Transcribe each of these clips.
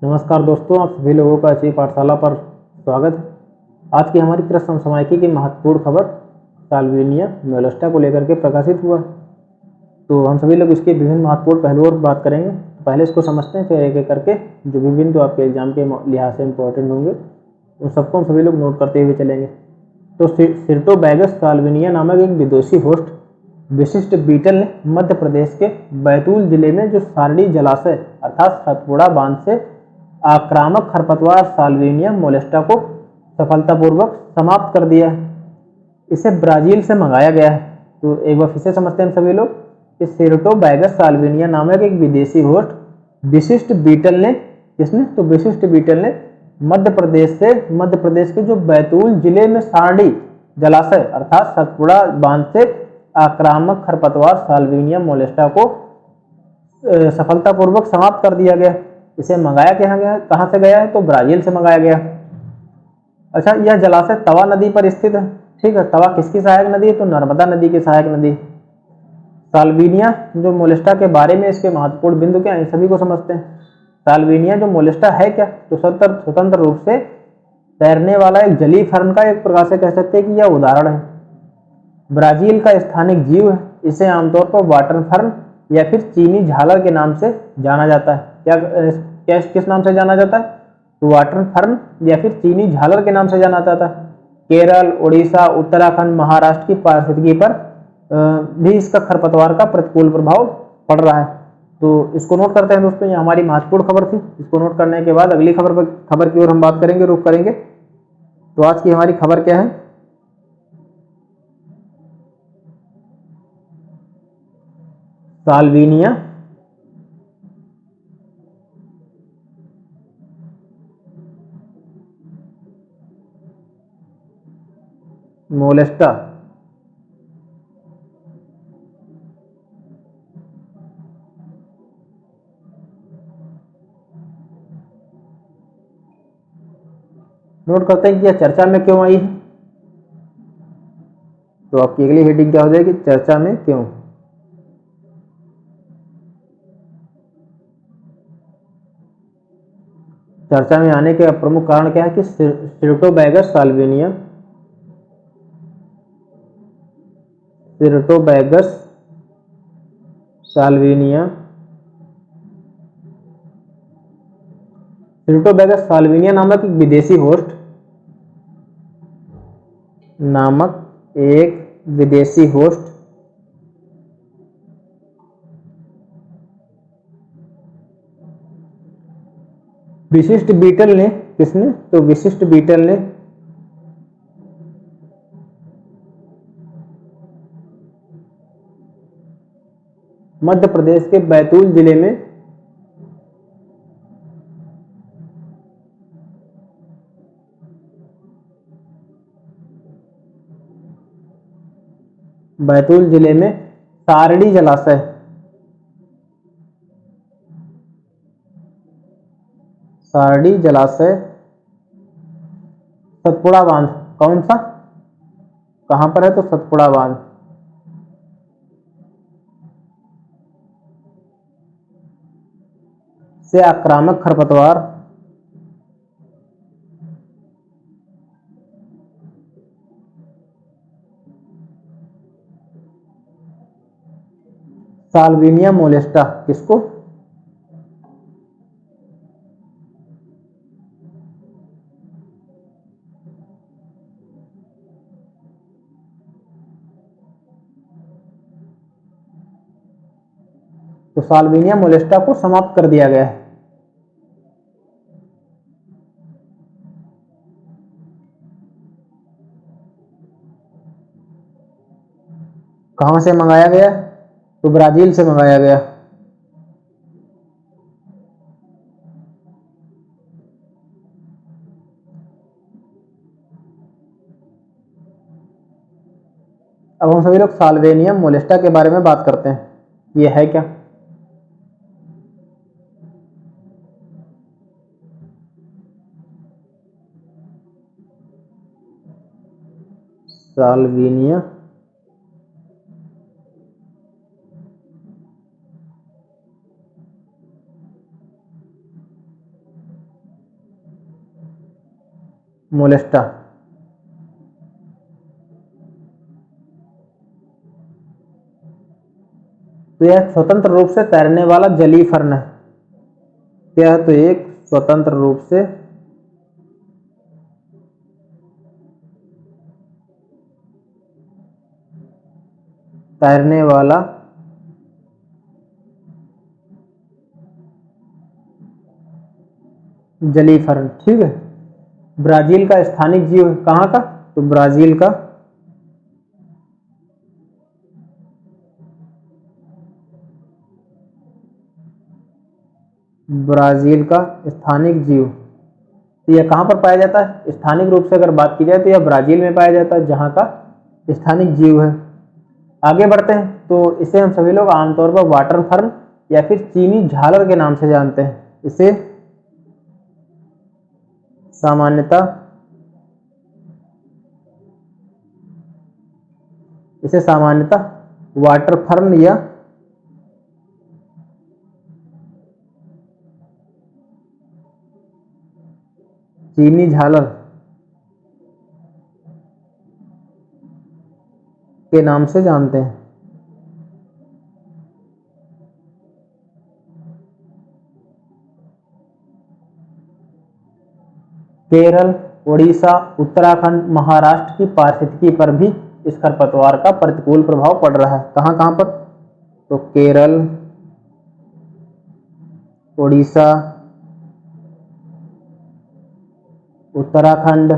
नमस्कार दोस्तों, आप सभी लोगों का इसी पाठशाला पर स्वागत है। आज की हमारी कृषि समसामयिकी की महत्वपूर्ण खबर साल्विनिया मोलेस्टा को लेकर के प्रकाशित हुआ है। तो हम सभी लोग इसके विभिन्न महत्वपूर्ण पहलुओं पर बात करेंगे। तो पहले इसको समझते हैं, फिर एक एक करके जो विभिन्न तो आपके एग्जाम के लिहाज से इंपॉर्टेंट होंगे उन सबको हम सभी लोग नोट करते हुए चलेंगे। तो सिर्टोबैगस साल्विनिया नामक एक विदेशी होस्ट विशिष्ट बीटल ने मध्य प्रदेश के बैतूल जिले में जो सारडी जलाशय अर्थात सतपुड़ा बांध से आक्रामक खरपतवार साल्विनिया मोलेस्टा को सफलतापूर्वक समाप्त कर दिया है। इसे ब्राजील से मंगाया गया है। तो एक बार फिर से समझते हैं सभी लोग कि सिर्टोबैगस साल्विनिया नामक एक विदेशी होस्ट विशिष्ट बीटल ने तो विशिष्ट बीटल ने मध्य प्रदेश के जो बैतूल जिले में सारडी जलाशय अर्थात सतपुड़ा बांध से आक्रामक खरपतवार साल्विनिया मोलेस्टा को सफलतापूर्वक समाप्त कर दिया गया। इसे मंगाया कहाँ से गया है? तो ब्राजील से मंगाया गया। अच्छा, यह जलाशय तवा नदी पर स्थित है। ठीक है, तवा किसकी सहायक नदी है? तो नर्मदा नदी की सहायक नदी। साल्विनिया जो मोलेस्टा के बारे में इसके महत्वपूर्ण बिंदु क्या है, सभी को समझते हैं। साल्विनिया जो मोलेस्टा है क्या? तो स्वतंत्र रूप से तैरने वाला एक जलीय फर्न का एक प्रकार से कह सकते हैं कि यह उदाहरण है। ब्राजील का स्थानिक जीव है। इसे आमतौर पर वाटर फर्न या फिर चीनी झालर के नाम से जाना जाता है। किस नाम से जाना जाता है? तो वाटर फर्न या फिर चीनी झालर के नाम से जाना जाता है। केरल, उड़ीसा, उत्तराखंड, महाराष्ट्र की पारिस्थितिकी पर भी इसका खरपतवार का प्रतिकूल प्रभाव पड़ रहा है। तो इसको नोट करते हैं दोस्तों, ये हमारी महत्वपूर्ण खबर थी। इसको नोट करने के बाद अगली खबर की ओर हम बात करेंगे, रुख करेंगे। तो आज की हमारी खबर क्या है? साल्विनिया मोलेस्टा नोट करते हैं कि यह चर्चा में क्यों आई है। तो आपकी अगली हेडिंग क्या हो जाएगी? चर्चा में क्यों। चर्चा में आने के प्रमुख कारण क्या है कि सिर्टोबैगस साल्विनिया नामक एक विदेशी होस्ट विशिष्ट बीटल ने तो विशिष्ट बीटल ने मध्य प्रदेश के बैतूल जिले में सारडी जलाशय सतपुड़ा बांध, कौन सा, कहां पर है? तो सतपुड़ा बांध से आक्रामक खरपतवार साल्विनिया मोलेस्टा किसको तो साल्विनिया मोलेस्टा को समाप्त कर दिया गया है। कहां से मंगाया गया? तो ब्राजील से मंगाया गया। अब हम सभी लोग साल्विनिया मोलेस्टा के बारे में बात करते हैं, ये है क्या। साल्विनिया मोलेस्टा। तो यह स्वतंत्र रूप से तैरने वाला जलीय फर्न है। क्या है? तो एक स्वतंत्र रूप से तैरने वाला जलीय फर्न। ठीक है। ब्राजील का स्थानिक जीव है। कहाँ का? तो ब्राजील का स्थानिक जीव। तो यह कहाँ पर पाया जाता है? स्थानिक रूप से अगर बात की जाए तो यह ब्राजील में पाया जाता है, जहाँ का स्थानिक जीव है। आगे बढ़ते हैं। तो इसे हम सभी लोग आमतौर पर वाटर फर्न या फिर चीनी झालर के नाम से जानते हैं। इसे सामान्यतः वाटर फर्न या चीनी झालर के नाम से जानते हैं। केरल, उड़ीसा, उत्तराखंड, महाराष्ट्र की पारिस्थितिकी पर भी इस खरपतवार का प्रतिकूल प्रभाव पड़ रहा है। कहाँ कहाँ पर? तो केरल, उड़ीसा, उत्तराखंड,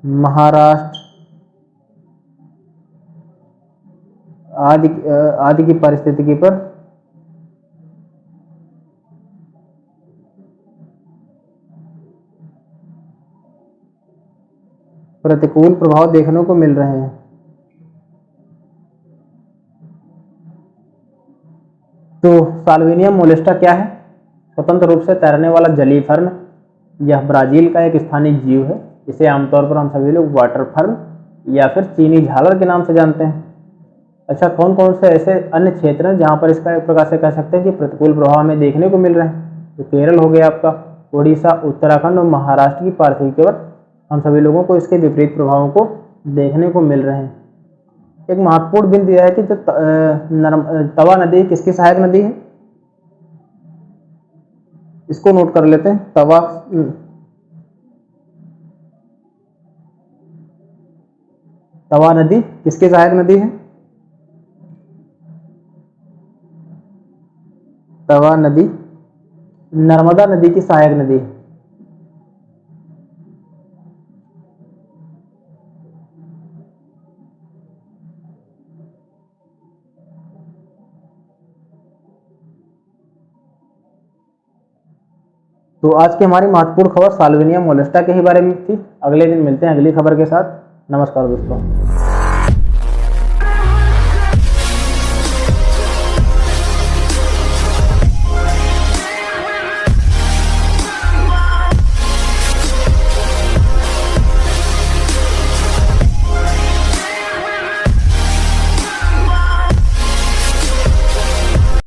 महाराष्ट्र आदि की पारिस्थितिकी पर प्रतिकूल प्रभाव देखने को मिल रहे हैं। तो साल्विनियम मोलेस्टा क्या है? स्वतंत्र रूप से तैरने वाला जलीय फर्न। यह ब्राजील का एक स्थानिक जीव है। इसे आमतौर पर हम सभी लोग वाटर फर्न या फिर चीनी झालर के नाम से जानते हैं। अच्छा, कौन कौन से ऐसे अन्य क्षेत्र हैं जहाँ पर इसका एक प्रकार से कह सकते हैं कि प्रतिकूल प्रभाव हमें देखने को मिल रहे हैं? तो केरल हो गया आपका, उड़ीसा, उत्तराखंड और महाराष्ट्र की पारिस्थितिकी पर हम सभी लोगों को इसके विपरीत प्रभावों को देखने को मिल रहे हैं। एक महत्वपूर्ण बिंदु यह है कि जो तवा नदी किसकी सहायक नदी है? इसको नोट कर लेते हैं। तवा नदी किसकी सहायक नदी है? तवा नदी नर्मदा नदी की सहायक नदी है। तो आज की हमारी महत्वपूर्ण खबर साल्विनियम मोलेस्टा के ही बारे में थी। अगले दिन मिलते हैं अगली खबर के साथ। नमस्कार दोस्तों।